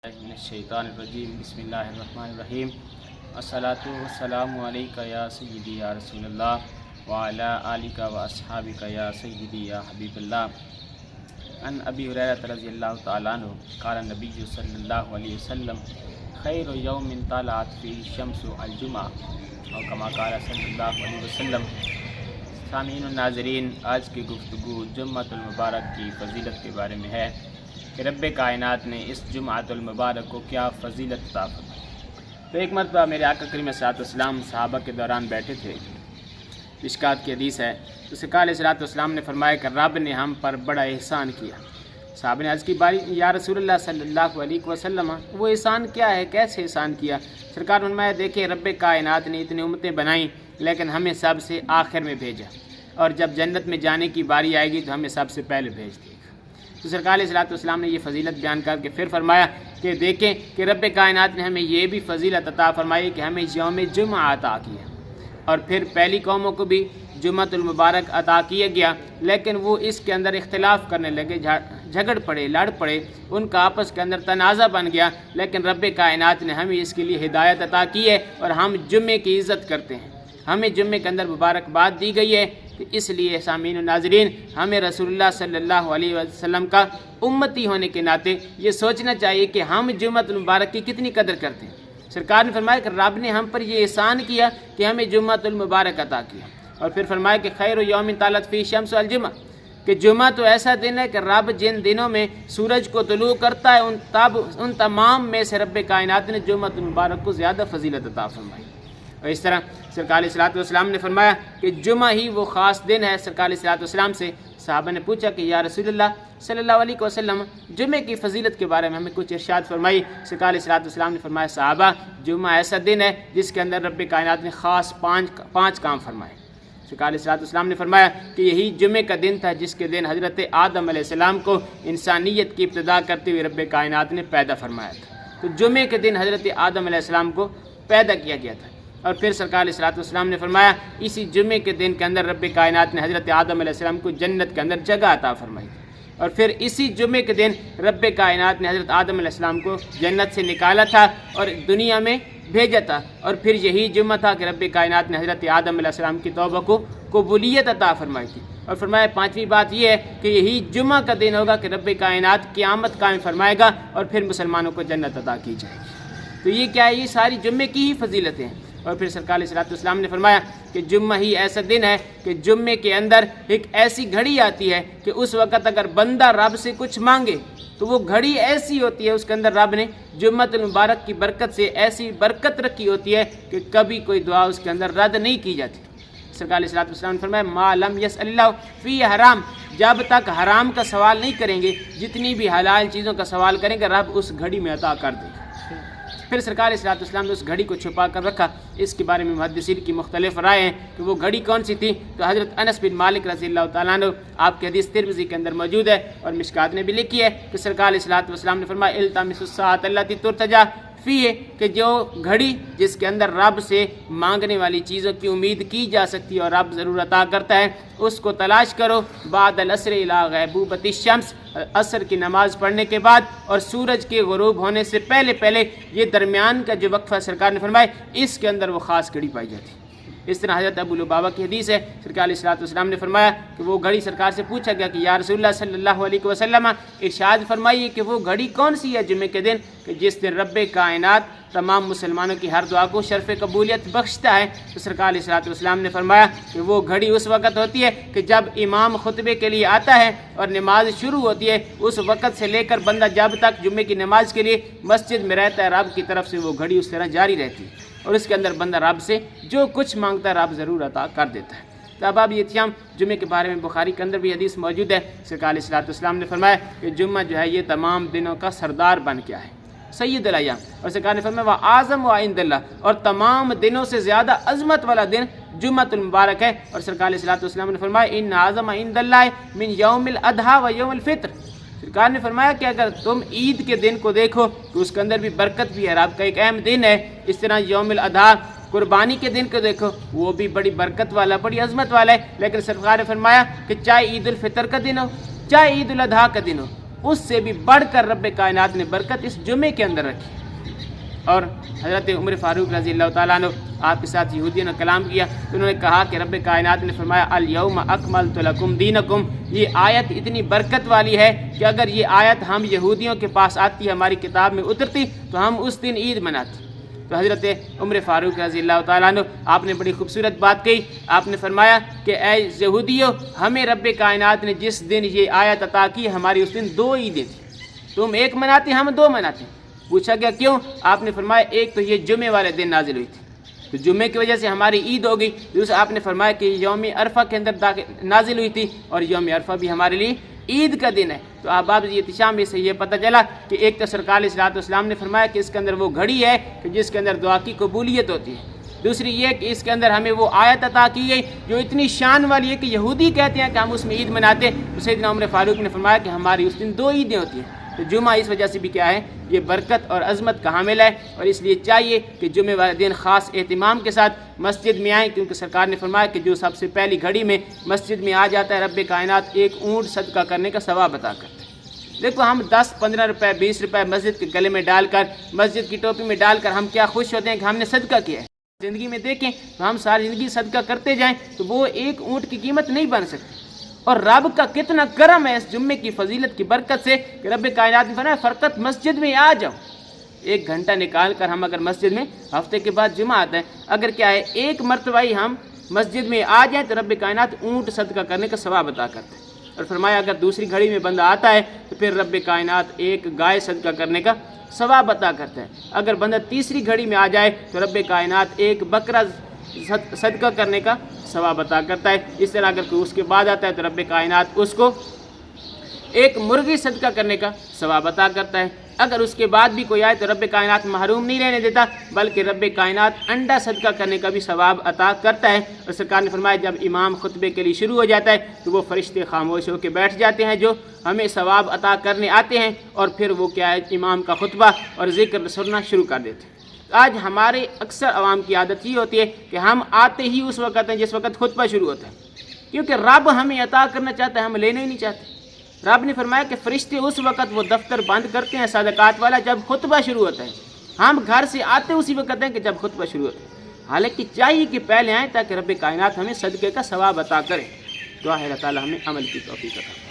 من الشیطان الرجیم بسم اللہ الرحمن الرحیم الصلاۃ والسلام علیک یا سیدی یا رسول اللہ وعلی آلک و اصحابک یا سیدی یا حبیب اللہ عن ابی ہریرہ رضی اللہ تعالی عنہ قال النبی صلی اللہ علیہ وسلم خیر یوم طلعت فیہ الشمس الجمعہ اور کما قال صلی اللہ علیہ وسلم۔ سامعین و ناظرین، آج کی گفتگو جمعۃ المبارک کی فضیلت کے بارے میں ہے کہ رب کائنات نے اس جمعۃ المبارک کو کیا فضیلت عطا فرمائی۔ تو ایک مرتبہ میرے آقا کریم صلی اللہ علیہ وسلم صحابہ کے دوران بیٹھے تھے، مشکات کی حدیث ہے، تو سرکار علیہ السلام نے فرمایا کہ رب نے ہم پر بڑا احسان کیا۔ صحابہ نے عرض کی باری یا رسول اللہ صلی اللہ علیہ وسلم، وہ احسان کیا ہے، کیسے احسان کیا؟ سرکار فرمایا دیکھیں، رب کائنات نے اتنی امتیں بنائیں لیکن ہمیں سب سے آخر میں بھیجا، اور جب جنت میں جانے کی باری آئے گی تو ہمیں سب سے پہلے بھیج دے گا۔ تو سرکار علیہ السلام نے یہ فضیلت بیان کر کے پھر فرمایا کہ دیکھیں کہ رب کائنات نے ہمیں یہ بھی فضیلت عطا فرمائی کہ ہمیں یوم جمعہ عطا کیا، اور پھر پہلی قوموں کو بھی جمعۃ المبارک عطا کیا گیا، لیکن وہ اس کے اندر اختلاف کرنے لگے، جھگڑ پڑے، لڑ پڑے، ان کا آپس کے اندر تنازع بن گیا، لیکن رب کائنات نے ہمیں اس کے لیے ہدایت عطا کی ہے، اور ہم جمعے کی عزت کرتے ہیں، ہمیں جمعے کے اندر مبارکباد دی گئی ہے۔ تو اس لیے سامعین و ناظرین، ہمیں رسول اللہ صلی اللہ علیہ وسلم کا امتی ہونے کے ناطے یہ سوچنا چاہیے کہ ہم جمعۃ المبارک کی کتنی قدر کرتے ہیں۔ سرکار نے فرمایا کہ رب نے ہم پر یہ احسان کیا کہ ہمیں جمعۃ المبارک عطا کیا، اور پھر فرمایا کہ خیر یوم طلعت فیہ الشمس الجمعہ، کہ جمعہ تو ایسا دن ہے کہ رب جن دنوں میں سورج کو طلوع کرتا ہے ان تمام میں سے رب کائنات نے جمعۃ المبارک کو زیادہ فضیلت عطا فرمائی۔ اور اس طرح سرکار علیہ السلام نے فرمایا کہ جمعہ ہی وہ خاص دن ہے۔ سرکار علیہ السلام سے صحابہ نے پوچھا کہ یا رسول اللہ صلی اللہ علیہ وسلم، جمعے کی فضیلت کے بارے میں ہمیں کچھ ارشاد فرمائی۔ سرکار علیہ السلام نے فرمایا صحابہ، جمعہ ایسا دن ہے جس کے اندر رب کائنات نے خاص پانچ کام فرمائے۔ سرکار علیہ السلام نے فرمایا کہ یہی جمعے کا دن تھا جس کے دن حضرت آدم علیہ السلام کو انسانیت کی ابتدا کرتے ہوئے رب کائنات نے پیدا فرمایا تھا۔ تو جمعے کے دن حضرت آدم علیہ السلام کو پیدا کیا گیا تھا، اور پھر سرکار علیہ السلام نے فرمایا اسی جمعے کے دن کے اندر رب کائنات نے حضرت آدم علیہ السلام کو جنت کے اندر جگہ عطا فرمائی، اور پھر اسی جمعے کے دن رب کائنات نے حضرت آدم علیہ السلام کو جنت سے نکالا تھا اور دنیا میں بھیجا تھا، اور پھر یہی جمعہ تھا کہ رب کائنات نے حضرت آدم علیہ السلام کی توبہ کو قبولیت عطا فرمائی تھی۔ اور فرمایا پانچویں بات یہ ہے کہ یہی جمعہ کا دن ہوگا کہ رب کائنات قیامت قائم فرمائے گا، اور پھر مسلمانوں کو جنت عطا کی جائے گی۔ تو یہ کیا ہے؟ یہ ساری جمعے کی ہی فضیلتیں ہیں۔ اور پھر سرکار علیہ السلام نے فرمایا کہ جمعہ ہی ایسا دن ہے کہ جمعے کے اندر ایک ایسی گھڑی آتی ہے کہ اس وقت اگر بندہ رب سے کچھ مانگے تو وہ گھڑی ایسی ہوتی ہے، اس کے اندر رب نے جمعۃ المبارک کی برکت سے ایسی برکت رکھی ہوتی ہے کہ کبھی کوئی دعا اس کے اندر رد نہیں کی جاتی۔ سرکار علیہ السلام نے فرمایا ما لم یسأل اللہ فی حرام، جب تک حرام کا سوال نہیں کریں گے، جتنی بھی حلال چیزوں کا سوال کریں گے رب اس گھڑی میں عطا کر دے گا۔ پھر سرکار علیہ السلام نے اس گھڑی کو چھپا کر رکھا۔ اس کے بارے میں محدثین کی مختلف رائے ہیں کہ وہ گھڑی کون سی تھی۔ تو حضرت انس بن مالک رضی اللہ تعالیٰ عنہ، آپ کی حدیث ترمذی کے اندر موجود ہے اور مشکات نے بھی لکھی ہے کہ سرکار علیہ السلام نے فرمایا التمسوا الساعۃ التی ترتجی فیہ، کہ جو گھڑی جس کے اندر رب سے مانگنے والی چیزوں کی امید کی جا سکتی ہے اور رب ضرور عطا کرتا ہے، اس کو تلاش کرو بعد العصر الی غیبوبۃ الشمس، عصر کی نماز پڑھنے کے بعد اور سورج کے غروب ہونے سے پہلے یہ درمیان کا جو وقفہ سرکار نے فرمایا اس کے اندر وہ خاص گھڑی پائی جاتی ہے۔ اس طرح حضرت ابو لبابہ کی حدیث ہے، سرکار علیہ السلام نے فرمایا کہ وہ گھڑی سرکار سے پوچھا گیا کہ یا رسول اللہ صلی اللہ علیہ وسلم، ارشاد فرمائیے کہ وہ گھڑی کون سی ہے جمعے کے دن کہ جس دن رب کائنات تمام مسلمانوں کی ہر دعا کو شرف قبولیت بخشتا ہے؟ تو سرکار علیہ السلام نے فرمایا کہ وہ گھڑی اس وقت ہوتی ہے کہ جب امام خطبے کے لیے آتا ہے اور نماز شروع ہوتی ہے، اس وقت سے لے کر بندہ جب تک جمعے کی نماز کے لیے مسجد میں رہتا ہے رب کی طرف سے وہ گھڑی اس طرح جاری رہتی ہے، اور اس کے اندر بندہ رب سے جو کچھ مانگتا ہے رب ضرور عطا کر دیتا ہے۔ تو اب یہ تھیام جمعے کے بارے میں بخاری کے اندر بھی حدیث موجود ہے۔ سرکار علیہ السلام نے فرمایا کہ جمعہ جو ہے یہ تمام دنوں کا سردار بن گیا ہے، سید الایام، اور سرکار نے فرمایا وَأَعْظَمُ عِندَ اللَّهِ، اور تمام دنوں سے زیادہ عظمت والا دن جمعۃ المبارک ہے۔ اور سرکار علیہ السلام نے فرمایا إِنَّ أَعْظَمَ عِندَ اللَّهِ مِنْ يَوْمِ الْأَضْحَىٰ وَيَوْمِ الْفِطْرِ، سرکار نے فرمایا کہ اگر تم عید کے دن کو دیکھو تو اس کے اندر بھی برکت بھی ہے، رب کا ایک اہم دن ہے۔ اس طرح یوم الاضحیٰ قربانی کے دن کو دیکھو وہ بھی بڑی برکت والا، بڑی عظمت والا ہے، لیکن سرکار نے فرمایا کہ چاہے عید الفطر کا دن ہو چاہے عید الاضحیٰ کا دن ہو، اس سے بھی بڑھ کر رب کائنات نے برکت اس جمعے کے اندر رکھی۔ اور حضرت عمر فاروق رضی اللہ تعالیٰ عنہ آپ کے ساتھ یہودیوں نے کلام کیا تو انہوں نے کہا کہ رب کائنات نے فرمایا الیوم اکملت لکم دینکم، یہ آیت اتنی برکت والی ہے کہ اگر یہ آیت ہم یہودیوں کے پاس آتی، ہماری کتاب میں اترتی تو ہم اس دن عید مناتے۔ تو حضرت عمر فاروق رضی اللہ تعالیٰ عنہ آپ نے بڑی خوبصورت بات کہی، آپ نے فرمایا کہ اے یہودیو، ہمیں رب کائنات نے جس دن یہ آیت عطا کی ہماری اس دن 2 عیدیں تھیں، تم ایک مناتے ہم 2 مناتے۔ پوچھا گیا کیوں؟ آپ نے فرمایا ایک تو یہ جمعے والے دن نازل ہوئی تھی تو جمعے کی وجہ سے ہماری عید ہو گئی، دوسرا آپ نے فرمایا کہ یوم عرفہ کے اندر نازل ہوئی تھی اور یوم عرفہ بھی ہمارے لیے عید کا دن ہے۔ تو احباب احتشام سے یہ پتہ چلا کہ ایک تو سرکار علیہ الصلوۃ والسلام نے فرمایا کہ اس کے اندر وہ گھڑی ہے کہ جس کے اندر دعا کی قبولیت ہوتی ہے، دوسری یہ کہ اس کے اندر ہمیں وہ آیت عطا کی گئی جو اتنی شان والی ہے کہ یہودی کہتے ہیں کہ ہم اس میں عید مناتے ہیں، تو سیدنا عمر فاروق نے فرمایا کہ ہماری اس دن 2 عیدیں ہوتی ہیں۔ تو جمعہ اس وجہ سے بھی کیا ہے، یہ برکت اور عظمت کا حامل ہے، اور اس لیے چاہیے کہ جمعے والے دن خاص اہتمام کے ساتھ مسجد میں آئیں، کیونکہ سرکار نے فرمایا کہ جو سب سے پہلی گھڑی میں مسجد میں آ جاتا ہے رب کائنات 1 اونٹ صدقہ کرنے کا ثواب عطا کرتا ہے۔ دیکھو ہم 10 15 روپے 20 روپے مسجد کے گلے میں ڈال کر، مسجد کی ٹوپی میں ڈال کر ہم کیا خوش ہوتے ہیں کہ ہم نے صدقہ کیا ہے۔ زندگی میں دیکھیں تو ہم ساری زندگی صدقہ کرتے جائیں تو وہ 1 اونٹ کی قیمت نہیں بن سکتی، اور رب کا کتنا کرم ہے اس جمعے کی فضیلت کی برکت سے کہ رب کائنات نے فرمایا فرقت مسجد میں آ جاؤ۔ 1 گھنٹہ نکال کر ہم اگر مسجد میں، ہفتے کے بعد جمعہ آتا ہے، اگر کیا ہے 1 مرتبہ ہی ہم مسجد میں آ جائیں تو رب کائنات اونٹ صدقہ کرنے کا ثواب عطا کرتے ہیں۔ اور فرمایا اگر دوسری گھڑی میں بندہ آتا ہے تو پھر رب کائنات 1 گائے صدقہ کرنے کا ثواب عطا کرتا ہے۔ اگر بندہ تیسری گھڑی میں آ جائے تو رب کائنات 1 بکرا صدقہ کرنے کا ثواب عطا کرتا ہے۔ اس طرح اگر کوئی اس کے بعد آتا ہے تو رب کائنات اس کو 1 مرغی صدقہ کرنے کا ثواب عطا کرتا ہے۔ اگر اس کے بعد بھی کوئی آئے تو رب کائنات محروم نہیں رہنے دیتا، بلکہ رب کائنات انڈا صدقہ کرنے کا بھی ثواب عطا کرتا ہے۔ اور سرکار نے فرمایا جب امام خطبے کے لیے شروع ہو جاتا ہے تو وہ فرشتے خاموش ہو کے بیٹھ جاتے ہیں جو ہمیں ثواب عطا کرنے آتے ہیں، اور پھر وہ کیا ہے امام کا خطبہ اور ذکر سننا شروع کر دیتے ہیں۔ آج ہمارے اکثر عوام کی عادت یہ ہوتی ہے کہ ہم آتے ہی اس وقت ہیں جس وقت خطبہ شروع ہوتا ہے، کیونکہ رب ہمیں عطا کرنا چاہتا ہے، ہم لینا ہی نہیں چاہتے۔ رب نے فرمایا کہ فرشتے اس وقت وہ دفتر بند کرتے ہیں صدقات والا جب خطبہ شروع ہوتا ہے، ہم گھر سے آتے اسی وقت ہیں کہ جب خطبہ شروع ہوتا ہے، حالانکہ چاہیے کہ پہلے آئیں تاکہ رب کائنات ہمیں صدقے کا ثواب عطا کرے۔ دعا ہے اللہ تعالی ہمیں عمل کی توفیق عطا کرے۔